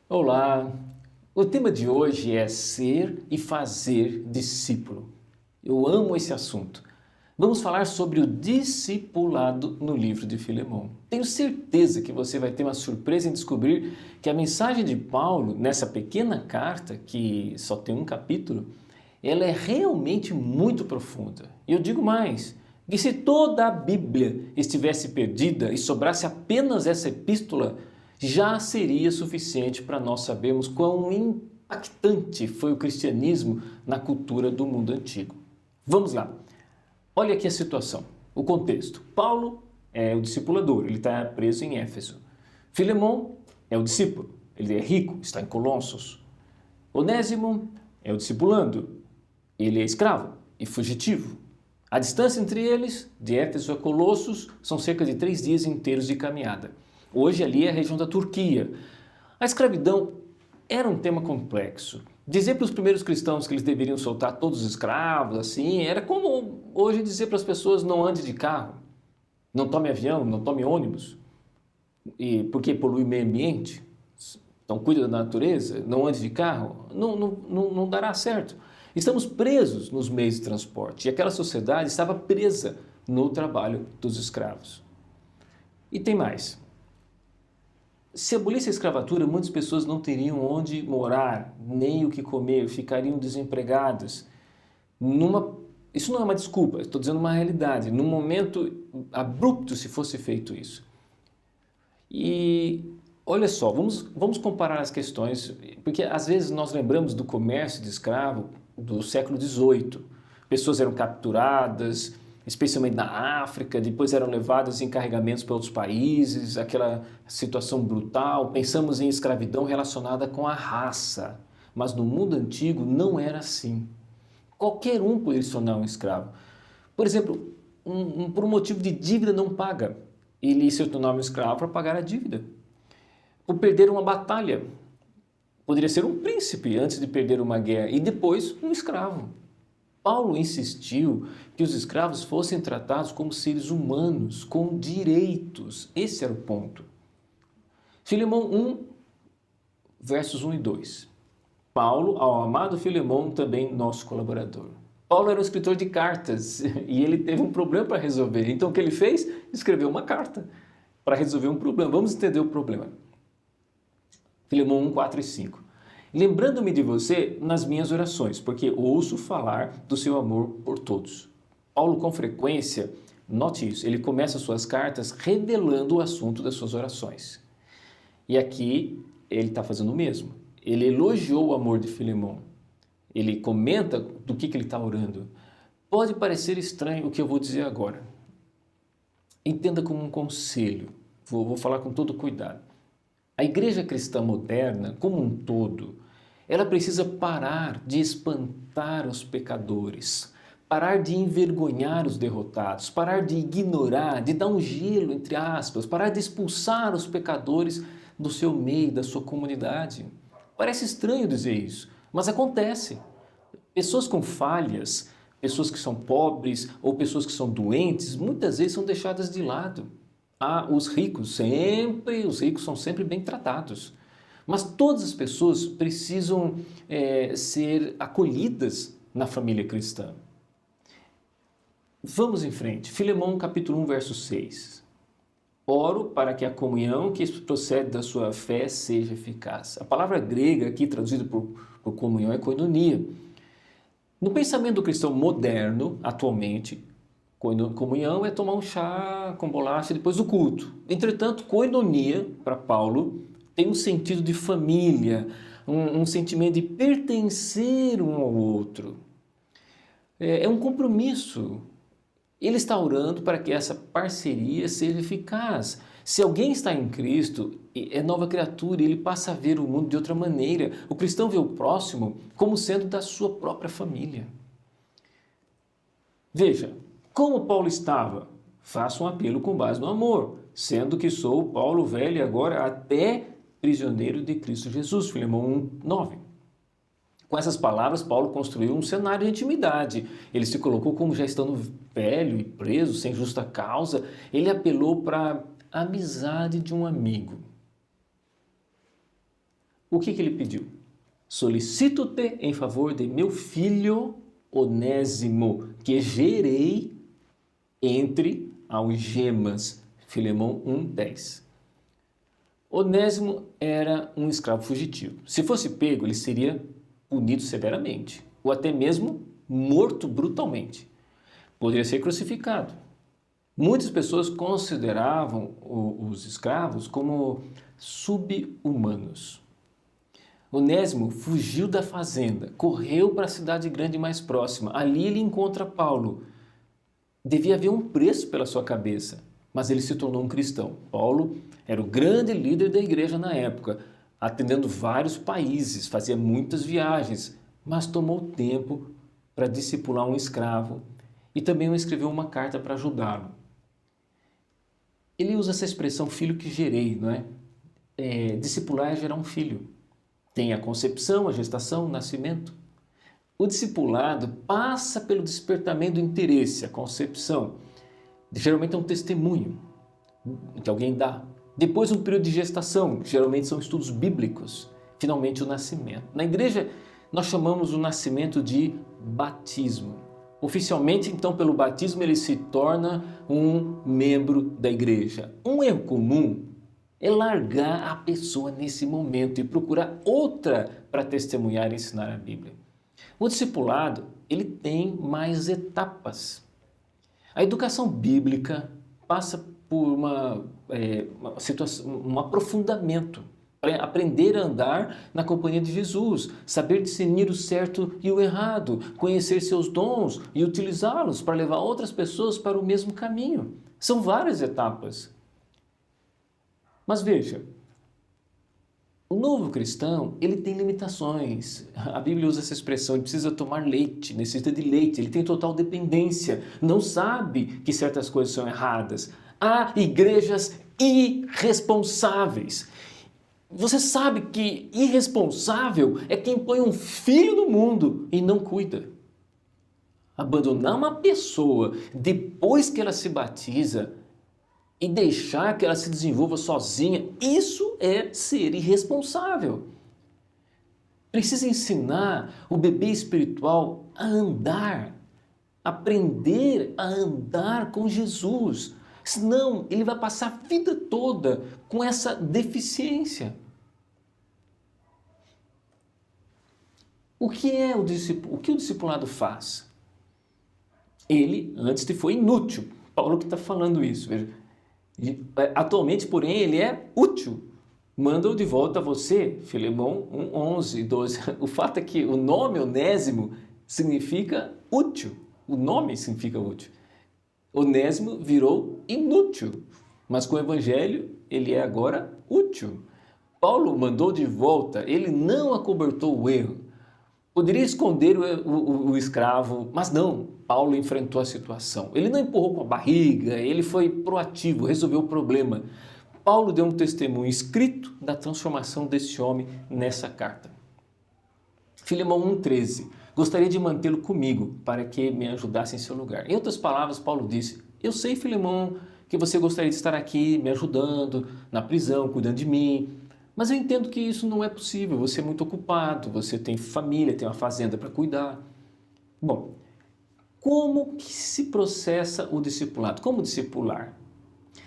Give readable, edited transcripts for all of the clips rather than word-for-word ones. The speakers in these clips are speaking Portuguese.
Olá! O tema de hoje é ser e fazer discípulo. Eu amo esse assunto. Vamos falar sobre o discipulado no livro de Filemão. Tenho certeza que você vai ter uma surpresa em descobrir que a mensagem de Paulo, nessa pequena carta, que só tem um capítulo, ela é realmente muito profunda. E eu digo mais, que se toda a Bíblia estivesse perdida e sobrasse apenas essa epístola, já seria suficiente para nós sabermos quão impactante foi o cristianismo na cultura do mundo antigo. Vamos lá. Olha aqui a situação, o contexto. Paulo é o discipulador, ele está preso em Éfeso. Filemão é o discípulo, ele é rico, está em Colossos. Onésimo é o discipulando, ele é escravo e fugitivo. A distância entre eles, de Éfeso a Colossos, são cerca de 3 dias inteiros de caminhada. Hoje ali é a região da Turquia. A escravidão era um tema complexo. Dizer para os primeiros cristãos que eles deveriam soltar todos os escravos, assim, era como hoje dizer para as pessoas não ande de carro, não tome avião, não tome ônibus, e porque polui o meio ambiente. Então cuida da natureza, não ande de carro, não dará certo. Estamos presos nos meios de transporte e aquela sociedade estava presa no trabalho dos escravos. E tem mais. Se abolisse a escravatura, muitas pessoas não teriam onde morar, nem o que comer, ficariam desempregadas. Isso não é uma desculpa, estou dizendo uma realidade. Num momento abrupto, se fosse feito isso. E olha só, vamos comparar as questões, porque às vezes nós lembramos do comércio de escravo do século XVIII. Pessoas eram capturadas, especialmente na África, depois eram levadas em carregamentos para outros países, aquela situação brutal. Pensamos em escravidão relacionada com a raça, mas no mundo antigo não era assim. Qualquer um poderia se tornar um escravo. Por exemplo, por um motivo de dívida não paga, ele se tornava um escravo para pagar a dívida. Por perder uma batalha, poderia ser um príncipe antes de perder uma guerra e depois um escravo. Paulo insistiu que os escravos fossem tratados como seres humanos, com direitos. Esse era o ponto. Filemão 1, versos 1 e 2. Paulo, ao amado Filemão, também nosso colaborador. Paulo era um escritor de cartas e ele teve um problema para resolver. Então o que ele fez? Escreveu uma carta para resolver um problema. Vamos entender o problema. Filemão 1, 4 e 5. Lembrando-me de você nas minhas orações, porque ouço falar do seu amor por todos. Paulo, com frequência, note isso, ele começa suas cartas revelando o assunto das suas orações. E aqui ele está fazendo o mesmo. Ele elogiou o amor de Filemão. Ele comenta do que ele está orando. Pode parecer estranho o que eu vou dizer agora. Entenda como um conselho. Vou falar com todo cuidado. A igreja cristã moderna, como um todo, ela precisa parar de espantar os pecadores, parar de envergonhar os derrotados, parar de ignorar, de dar um gelo, entre aspas, parar de expulsar os pecadores do seu meio, da sua comunidade. Parece estranho dizer isso, mas acontece. Pessoas com falhas, pessoas que são pobres ou pessoas que são doentes, muitas vezes são deixadas de lado. Os ricos são sempre bem tratados. Mas todas as pessoas precisam ser acolhidas na família cristã. Vamos em frente. Filemão capítulo 1, verso 6. Oro para que a comunhão que procede da sua fé seja eficaz. A palavra grega aqui traduzida por comunhão é koinonia. No pensamento do cristão moderno, atualmente, comunhão é tomar um chá com bolacha depois do culto. Entretanto, koinonia, para Paulo, tem um sentido de família, um sentimento de pertencer um ao outro. É um compromisso. Ele está orando para que essa parceria seja eficaz. Se alguém está em Cristo, é nova criatura, ele passa a ver o mundo de outra maneira. O cristão vê o próximo como sendo da sua própria família. Veja, como Paulo estava? Faço um apelo com base no amor, sendo que sou Paulo velho agora até prisioneiro de Cristo Jesus, Filemão 1, 9. Com essas palavras, Paulo construiu um cenário de intimidade. Ele se colocou como já estando velho e preso, sem justa causa. Ele apelou para a amizade de um amigo. O que ele pediu? Solicito-te em favor de meu filho Onésimo, que gerei entre algemas. Filemão 1:10. Onésimo era um escravo fugitivo. Se fosse pego, ele seria punido severamente, ou até mesmo morto brutalmente. Poderia ser crucificado. Muitas pessoas consideravam os escravos como sub-humanos. Onésimo fugiu da fazenda, correu para a cidade grande mais próxima. Ali ele encontra Paulo. Devia haver um preço pela sua cabeça, mas ele se tornou um cristão. Paulo era o grande líder da igreja na época, atendendo vários países, fazia muitas viagens, mas tomou tempo para discipular um escravo e também escreveu uma carta para ajudá-lo. Ele usa essa expressão filho que gerei, não é? Discipular é gerar um filho. Tem a concepção, a gestação, o nascimento. O discipulado passa pelo despertamento do interesse, a concepção. Geralmente é um testemunho que alguém dá. Depois um período de gestação, geralmente são estudos bíblicos. Finalmente o nascimento. Na igreja nós chamamos o nascimento de batismo. Oficialmente, então, pelo batismo ele se torna um membro da igreja. Um erro comum é largar a pessoa nesse momento e procurar outra para testemunhar e ensinar a Bíblia. O discipulado, ele tem mais etapas. A educação bíblica passa por um aprofundamento, para aprender a andar na companhia de Jesus, saber discernir o certo e o errado, conhecer seus dons e utilizá-los para levar outras pessoas para o mesmo caminho. São várias etapas. Mas veja, o novo cristão, ele tem limitações. A Bíblia usa essa expressão, ele precisa tomar leite, necessita de leite, ele tem total dependência, não sabe que certas coisas são erradas. Há igrejas irresponsáveis. Você sabe que irresponsável é quem põe um filho no mundo e não cuida. Abandonar uma pessoa depois que ela se batiza e deixar que ela se desenvolva sozinha, isso é ser irresponsável. Precisa ensinar o bebê espiritual a andar, aprender a andar com Jesus. Senão, ele vai passar a vida toda com essa deficiência. O que o discipulado faz? Ele, antes foi inútil. Paulo que está falando isso. Veja. Atualmente, porém, ele é útil. Manda-o de volta a você, Filemão 1:11 e 12. O fato é que o nome Onésimo significa útil. O nome significa útil. Onésimo virou inútil, mas com o evangelho ele é agora útil. Paulo mandou de volta, ele não acobertou o erro. Poderia esconder o escravo, mas não, Paulo enfrentou a situação. Ele não empurrou com a barriga, ele foi proativo, resolveu o problema. Paulo deu um testemunho escrito da transformação desse homem nessa carta. Filemão 1:13. Gostaria de mantê-lo comigo para que me ajudasse em seu lugar. Em outras palavras, Paulo disse, eu sei, Filemão, que você gostaria de estar aqui me ajudando na prisão, cuidando de mim, mas eu entendo que isso não é possível, você é muito ocupado, você tem família, tem uma fazenda para cuidar. Bom, como que se processa o discipulado? Como discipular?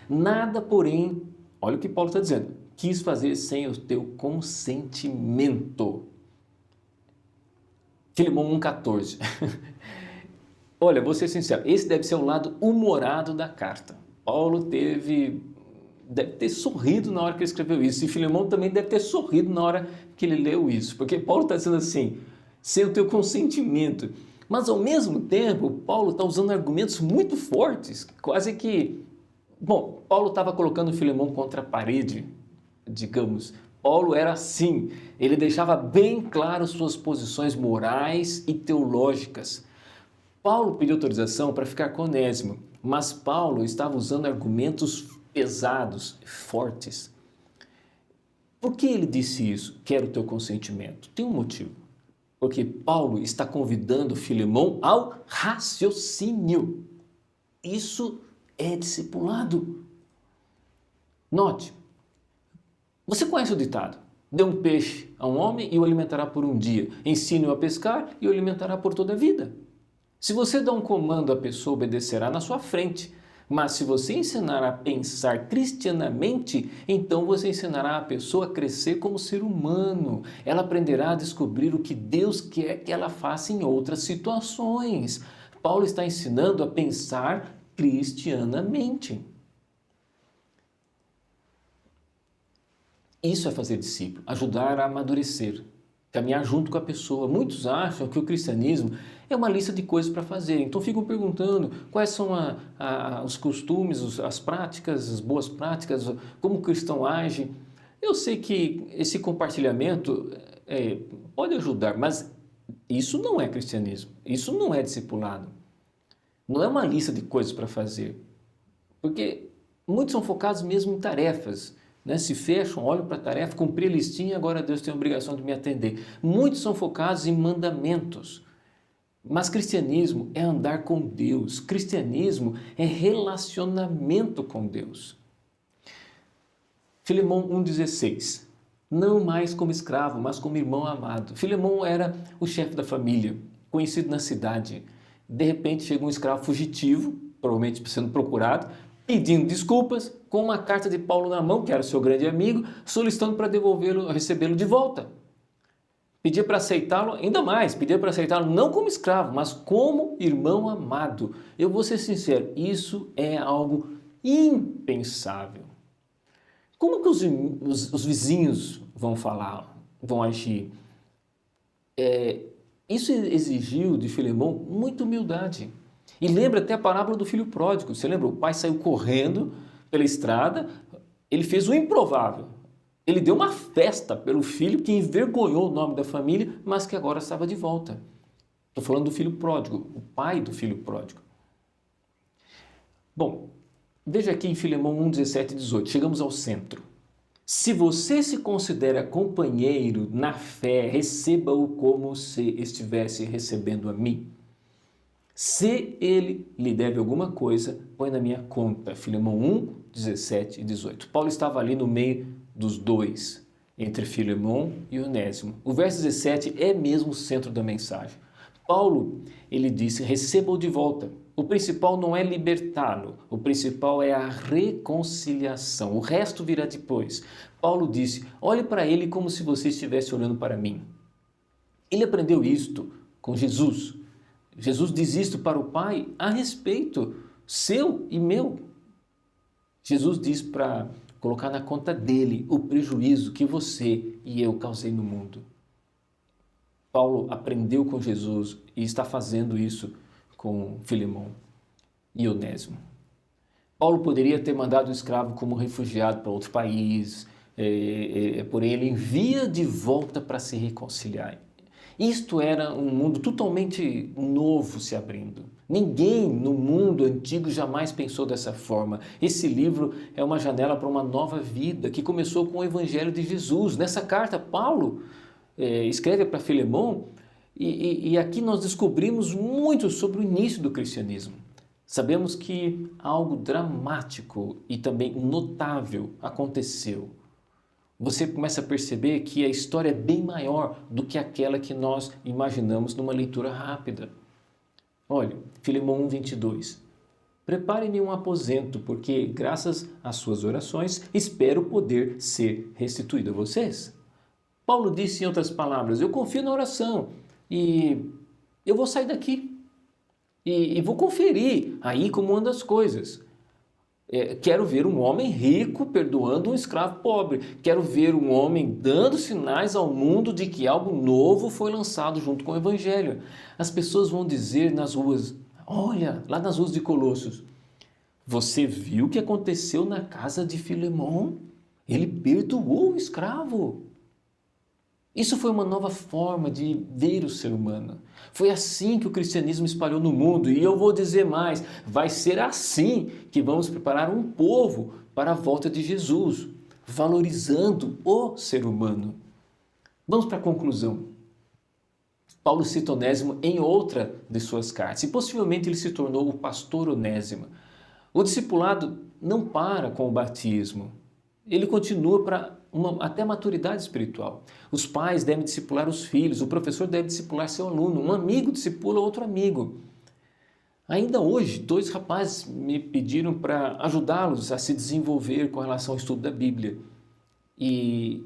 Nada, porém, olha o que Paulo está dizendo, quis fazer sem o teu consentimento. Filemão 1:14. Olha, vou ser sincero, esse deve ser o lado humorado da carta. Paulo deve ter sorrido na hora que ele escreveu isso, e Filemão também deve ter sorrido na hora que ele leu isso, porque Paulo está dizendo assim, sem o teu consentimento. Mas ao mesmo tempo, Paulo está usando argumentos muito fortes, quase que... Bom, Paulo estava colocando Filemão contra a parede, digamos. Paulo era assim, ele deixava bem claro suas posições morais e teológicas. Paulo pediu autorização para ficar com Onésimo, mas Paulo estava usando argumentos pesados, fortes. Por que ele disse isso? Quero o teu consentimento. Tem um motivo. Porque Paulo está convidando Filemão ao raciocínio. Isso é discipulado. Note, você conhece o ditado? Dê um peixe a um homem e o alimentará por um dia. Ensine-o a pescar e o alimentará por toda a vida. Se você dá um comando, a pessoa obedecerá na sua frente. Mas se você ensinar a pensar cristianamente, então você ensinará a pessoa a crescer como ser humano. Ela aprenderá a descobrir o que Deus quer que ela faça em outras situações. Paulo está ensinando a pensar cristianamente. Isso é fazer discípulo, ajudar a amadurecer, caminhar junto com a pessoa. Muitos acham que o cristianismo é uma lista de coisas para fazer, então ficam perguntando quais são os costumes, as práticas, as boas práticas, como o cristão age. Eu sei que esse compartilhamento pode ajudar, mas isso não é cristianismo, isso não é discipulado, não é uma lista de coisas para fazer, porque muitos são focados mesmo em tarefas. Se fecham, olham para a tarefa, cumpri a listinha, agora Deus tem a obrigação de me atender. Muitos são focados em mandamentos. Mas cristianismo é andar com Deus. Cristianismo é relacionamento com Deus. Filemão 1,16. Não mais como escravo, mas como irmão amado. Filemão era o chefe da família, conhecido na cidade. De repente chega um escravo fugitivo, provavelmente sendo procurado, pedindo desculpas, com uma carta de Paulo na mão, que era seu grande amigo, solicitando para devolvê-lo, recebê-lo de volta. Pedia para aceitá-lo, ainda mais, pedia para aceitá-lo não como escravo, mas como irmão amado. Eu vou ser sincero, isso é algo impensável. Como que os vizinhos vão falar, vão agir? Isso exigiu de Filemão muita humildade. E lembra até a parábola do filho pródigo. Você lembra? O pai saiu correndo pela estrada, ele fez o improvável. Ele deu uma festa pelo filho que envergonhou o nome da família, mas que agora estava de volta. Estou falando do filho pródigo, o pai do filho pródigo. Bom, veja aqui em Filemão 1, 17 e 18, chegamos ao centro. Se você se considera companheiro na fé, receba-o como se estivesse recebendo a mim. Se ele lhe deve alguma coisa, põe na minha conta. Filemão 1, 17 e 18. Paulo estava ali no meio dos dois, entre Filemão e Onésimo. O verso 17 é mesmo o centro da mensagem. Paulo, ele disse, receba-o de volta. O principal não é libertá-lo, o principal é a reconciliação. O resto virá depois. Paulo disse, olhe para ele como se você estivesse olhando para mim. Ele aprendeu isto com Jesus. Jesus diz isto para o Pai a respeito seu e meu. Jesus diz para colocar na conta dele o prejuízo que você e eu causei no mundo. Paulo aprendeu com Jesus e está fazendo isso com Filemão e Onésimo. Paulo poderia ter mandado o escravo como refugiado para outro país, porém ele envia de volta para se reconciliar. Isto era um mundo totalmente novo se abrindo. Ninguém no mundo antigo jamais pensou dessa forma. Esse livro é uma janela para uma nova vida que começou com o Evangelho de Jesus. Nessa carta, Paulo escreve para Filemão e aqui nós descobrimos muito sobre o início do cristianismo. Sabemos que algo dramático e também notável aconteceu. Você começa a perceber que a história é bem maior do que aquela que nós imaginamos numa leitura rápida. Olha, Filemão 1:22. Prepare-me um aposento, porque graças às suas orações espero poder ser restituído a vocês. Paulo disse em outras palavras, eu confio na oração e eu vou sair daqui e vou conferir aí como andam as coisas. Quero ver um homem rico perdoando um escravo pobre. Quero ver um homem dando sinais ao mundo de que algo novo foi lançado junto com o Evangelho. As pessoas vão dizer nas ruas, olha, lá nas ruas de Colossos, você viu o que aconteceu na casa de Filemão? Ele perdoou o escravo. Isso foi uma nova forma de ver o ser humano. Foi assim que o cristianismo espalhou no mundo. E eu vou dizer mais, vai ser assim que vamos preparar um povo para a volta de Jesus, valorizando o ser humano. Vamos para a conclusão. Paulo cita Onésimo em outra de suas cartas e possivelmente ele se tornou o pastor Onésimo. O discipulado não para com o batismo. Ele continua para até maturidade espiritual. Os pais devem discipular os filhos, o professor deve discipular seu aluno, um amigo discipula outro amigo. Ainda hoje, 2 rapazes me pediram para ajudá-los a se desenvolver com relação ao estudo da Bíblia. E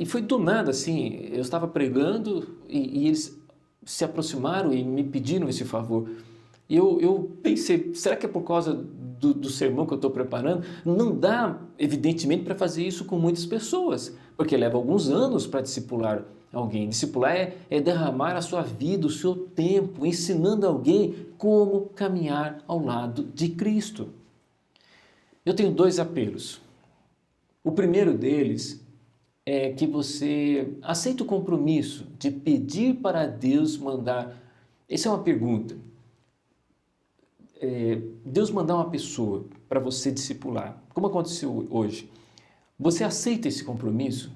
foi do nada, assim, eu estava pregando e eles se aproximaram e me pediram esse favor. E eu pensei, será que é por causa do sermão que eu estou preparando? Não dá, evidentemente, para fazer isso com muitas pessoas, porque leva alguns anos para discipular alguém. Discipular é derramar a sua vida, o seu tempo, ensinando alguém como caminhar ao lado de Cristo. Eu tenho 2 apelos. O primeiro deles é que você aceite o compromisso de pedir para Deus mandar. Essa é uma pergunta. Deus mandar uma pessoa para você discipular, como aconteceu hoje. Você aceita esse compromisso?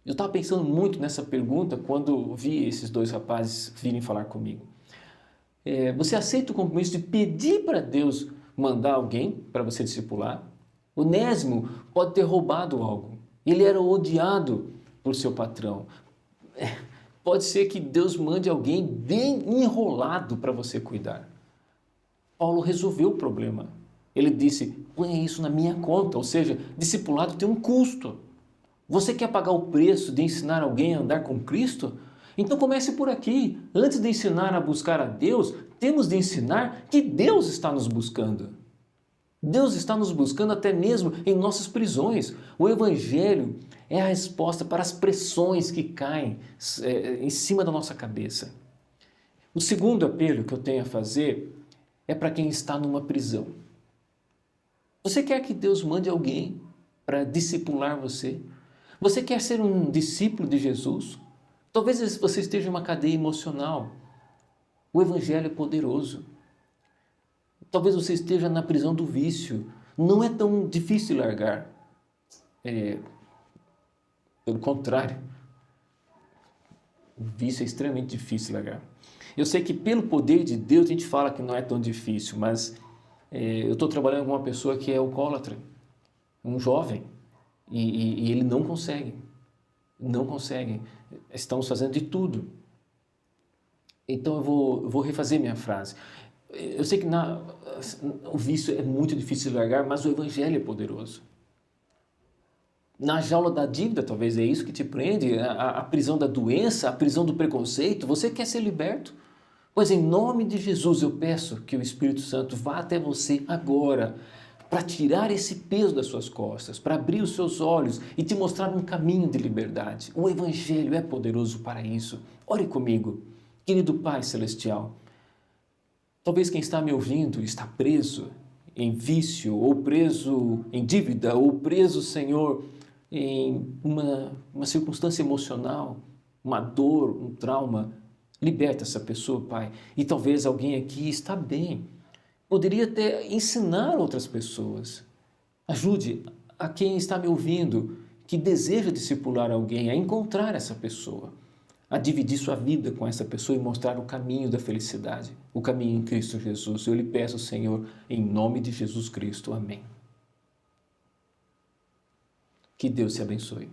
Eu estava pensando muito nessa pergunta quando vi esses 2 rapazes virem falar comigo. Você aceita o compromisso de pedir para Deus mandar alguém para você discipular? Onésimo pode ter roubado algo. Ele era odiado por seu patrão. Pode ser que Deus mande alguém bem enrolado para você cuidar. Paulo resolveu o problema. Ele disse, põe isso na minha conta, ou seja, discipulado tem um custo. Você quer pagar o preço de ensinar alguém a andar com Cristo? Então comece por aqui. Antes de ensinar a buscar a Deus, temos de ensinar que Deus está nos buscando. Deus está nos buscando até mesmo em nossas prisões. O Evangelho é a resposta para as pressões que caem em cima da nossa cabeça. O segundo apelo que eu tenho a fazer é para quem está numa prisão. Você quer que Deus mande alguém para discipular você? Você quer ser um discípulo de Jesus? Talvez você esteja em uma cadeia emocional. O Evangelho é poderoso. Talvez você esteja na prisão do vício. Não é tão difícil largar. Pelo contrário, o vício é extremamente difícil largar. Eu sei que pelo poder de Deus a gente fala que não é tão difícil, mas eu estou trabalhando com uma pessoa que é alcoólatra, um jovem, e ele não consegue. Não consegue. Estamos fazendo de tudo. Então eu vou refazer minha frase. Eu sei que o vício é muito difícil de largar, mas o Evangelho é poderoso. Na jaula da dívida, talvez é isso que te prende, a prisão da doença, a prisão do preconceito. Você quer ser liberto? Pois em nome de Jesus eu peço que o Espírito Santo vá até você agora para tirar esse peso das suas costas, para abrir os seus olhos e te mostrar um caminho de liberdade. O Evangelho é poderoso para isso. Ore comigo, querido Pai Celestial. Talvez quem está me ouvindo está preso em vício, ou preso em dívida, ou preso, Senhor, em uma circunstância emocional, uma dor, um trauma. Liberta essa pessoa, Pai. E talvez alguém aqui está bem. Poderia até ensinar outras pessoas. Ajude a quem está me ouvindo, que deseja discipular alguém, a encontrar essa pessoa, a dividir sua vida com essa pessoa e mostrar o caminho da felicidade, o caminho em Cristo Jesus. Eu lhe peço, Senhor, em nome de Jesus Cristo. Amém. Que Deus te abençoe.